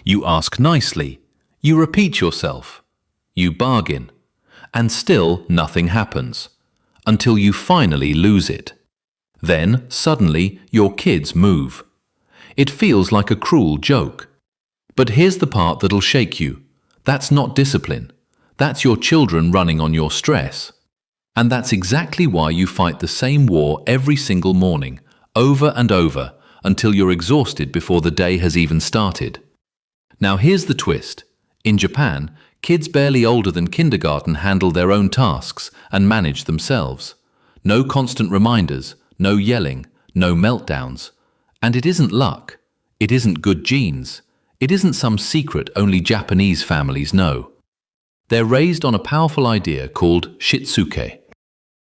You ask nicely, you repeat yourself, you bargain, and still nothing happens, until you finally lose it. Then, suddenly, your kids move. It feels like a cruel joke. But here's the part that'll shake you. That's not discipline. That's your children running on your stress. And that's exactly why you fight the same war every single morning, over and over, until you're exhausted before the day has even started. Now here's the twist. In Japan, kids barely older than kindergarten handle their own tasks and manage themselves. No constant reminders, no yelling, no meltdowns. And it isn't luck. It isn't good genes. It isn't some secret only Japanese families know. They're raised on a powerful idea called Shitsuke.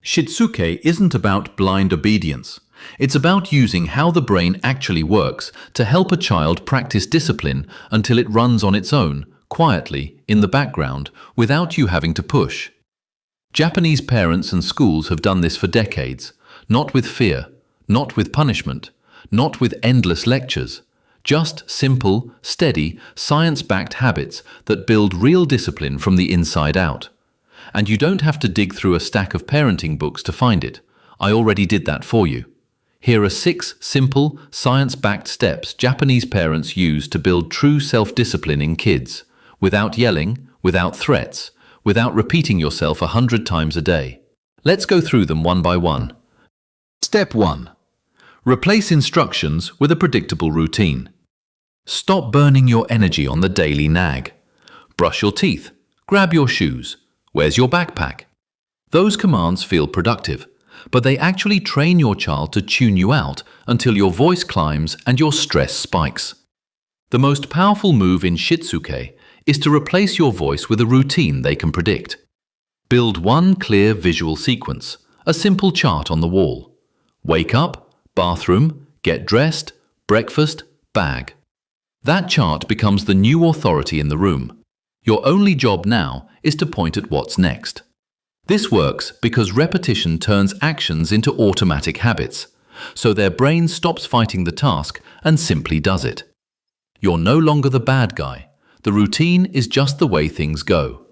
Shitsuke isn't about blind obedience. It's about using how the brain actually works to help a child practice discipline until it runs on its own, quietly, in the background, without you having to push. Japanese parents and schools have done this for decades, not with fear, not with punishment, not with endless lectures. Just simple, steady, science-backed habits that build real discipline from the inside out. And you don't have to dig through a stack of parenting books to find it. I already did that for you. Here are 6 simple, science-backed steps Japanese parents use to build true self-discipline in kids, without yelling, without threats, without repeating yourself 100 times a day. Let's go through them one by one. Step 1. Replace instructions with a predictable routine. Stop burning your energy on the daily nag. Brush your teeth. Grab your shoes. Where's your backpack? Those commands feel productive, but they actually train your child to tune you out until your voice climbs and your stress spikes. The most powerful move in Shitsuke is to replace your voice with a routine they can predict. Build one clear visual sequence, a simple chart on the wall. Wake up, bathroom, get dressed, breakfast, bag. That chart becomes the new authority in the room. Your only job now is to point at what's next. This works because repetition turns actions into automatic habits, so their brain stops fighting the task and simply does it. You're no longer the bad guy. The routine is just the way things go.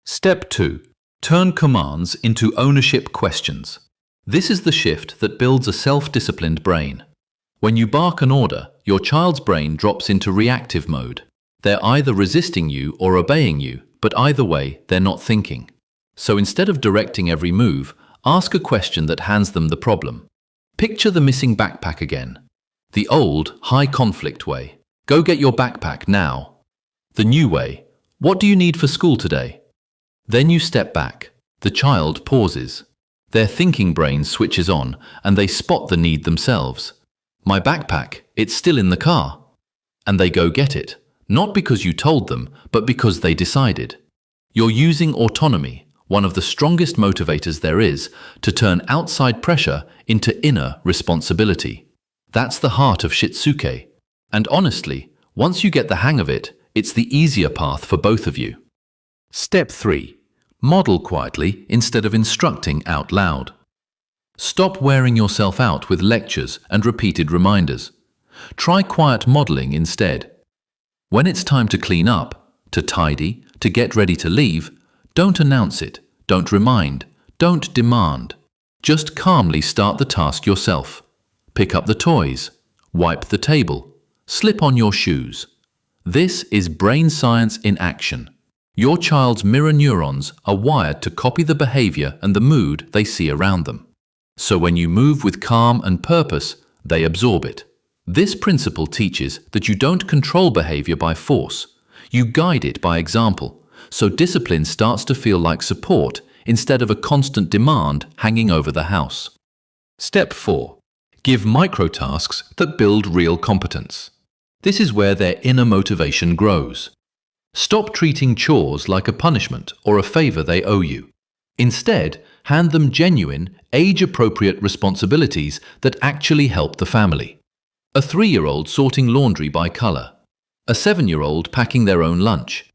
Step 2. Turn commands into ownership questions. This is the shift that builds a self-disciplined brain. When you bark an order, your child's brain drops into reactive mode. They're either resisting you or obeying you, but either way, they're not thinking. So instead of directing every move, ask a question that hands them the problem. Picture the missing backpack again. The old, high-conflict way. Go get your backpack now. The new way. What do you need for school today? Then you step back. The child pauses. Their thinking brain switches on, and they spot the need themselves. My backpack, it's still in the car. And they go get it, not because you told them, but because they decided. You're using autonomy, one of the strongest motivators there is, to turn outside pressure into inner responsibility. That's the heart of Shitsuke. And honestly, once you get the hang of it, it's the easier path for both of you. Step 3. Model quietly instead of instructing out loud. Stop wearing yourself out with lectures and repeated reminders. Try quiet modeling instead. When it's time to clean up, to tidy, to get ready to leave, don't announce it, don't remind, don't demand. Just calmly start the task yourself. Pick up the toys, wipe the table, slip on your shoes. This is brain science in action. Your child's mirror neurons are wired to copy the behavior and the mood they see around them. So when you move with calm and purpose, they absorb it. This principle teaches that you don't control behavior by force. You guide it by example, so discipline starts to feel like support instead of a constant demand hanging over the house. Step 4. Give microtasks that build real competence. This is where their inner motivation grows. Stop treating chores like a punishment or a favor they owe you. Instead, hand them genuine, age-appropriate responsibilities that actually help the family. A 3-year-old sorting laundry by color. A 7-year-old packing their own lunch.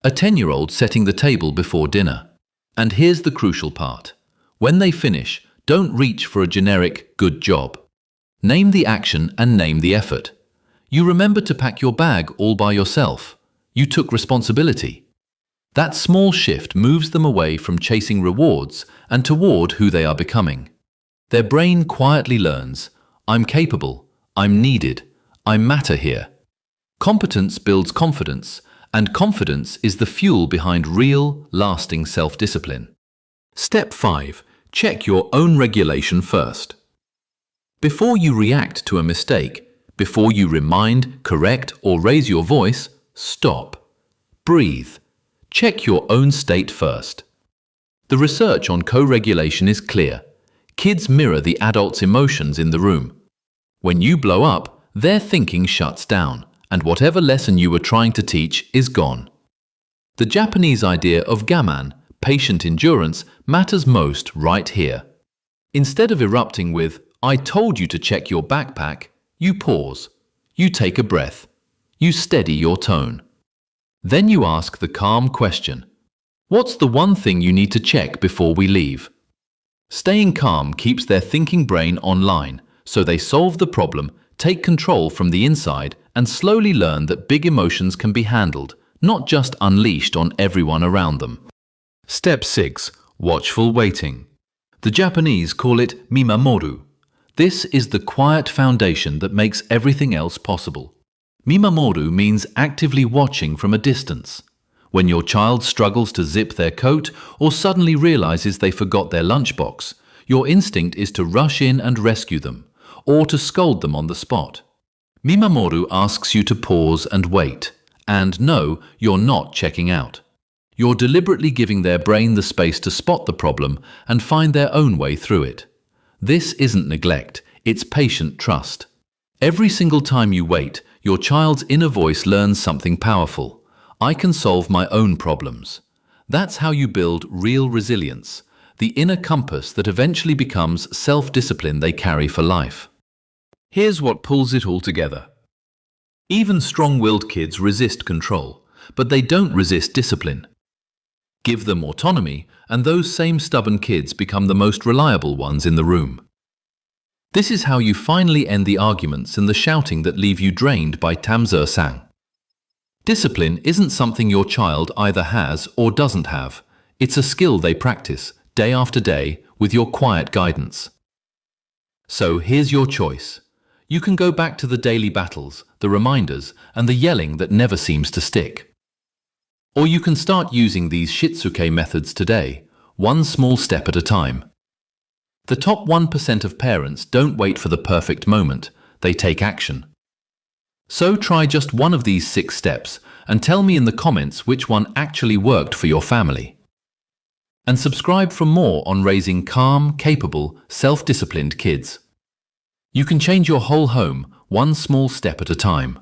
A 10-year-old setting the table before dinner. And here's the crucial part. When they finish, don't reach for a generic "good job." Name the action and name the effort. You remembered to pack your bag all by yourself. You took responsibility. That small shift moves them away from chasing rewards and toward who they are becoming. Their brain quietly learns, I'm capable, I'm needed, I matter here. Competence builds confidence, and confidence is the fuel behind real, lasting self-discipline. Step 5. Check your own regulation first. Before you react to a mistake, before you remind, correct, or raise your voice, stop. Breathe. Check your own state first. The research on co-regulation is clear. Kids mirror the adult's emotions in the room. When you blow up, their thinking shuts down, and whatever lesson you were trying to teach is gone. The Japanese idea of gaman, patient endurance, matters most right here. Instead of erupting with, I told you to check your backpack, you pause. You take a breath. You steady your tone. Then you ask the calm question. What's the one thing you need to check before we leave? Staying calm keeps their thinking brain online, so they solve the problem, take control from the inside, and slowly learn that big emotions can be handled, not just unleashed on everyone around them. Step 6. Watchful waiting. The Japanese call it mimamoru. This is the quiet foundation that makes everything else possible. Mimamoru means actively watching from a distance. When your child struggles to zip their coat or suddenly realizes they forgot their lunchbox, your instinct is to rush in and rescue them, or to scold them on the spot. Mimamoru asks you to pause and wait, and no, you're not checking out. You're deliberately giving their brain the space to spot the problem and find their own way through it. This isn't neglect, it's patient trust. Every single time you wait, your child's inner voice learns something powerful. I can solve my own problems. That's how you build real resilience, the inner compass that eventually becomes self-discipline they carry for life. Here's what pulls it all together. Even strong-willed kids resist control, but they don't resist discipline. Give them autonomy, and those same stubborn kids become the most reliable ones in the room. This is how you finally end the arguments and the shouting that leave you drained by Tamzur-san. Discipline isn't something your child either has or doesn't have. It's a skill they practice, day after day, with your quiet guidance. So here's your choice. You can go back to the daily battles, the reminders, and the yelling that never seems to stick. Or you can start using these Shitsuke methods today, one small step at a time. The top 1% of parents don't wait for the perfect moment, they take action. So try just one of these 6 steps and tell me in the comments which one actually worked for your family. And subscribe for more on raising calm, capable, self-disciplined kids. You can change your whole home, one small step at a time.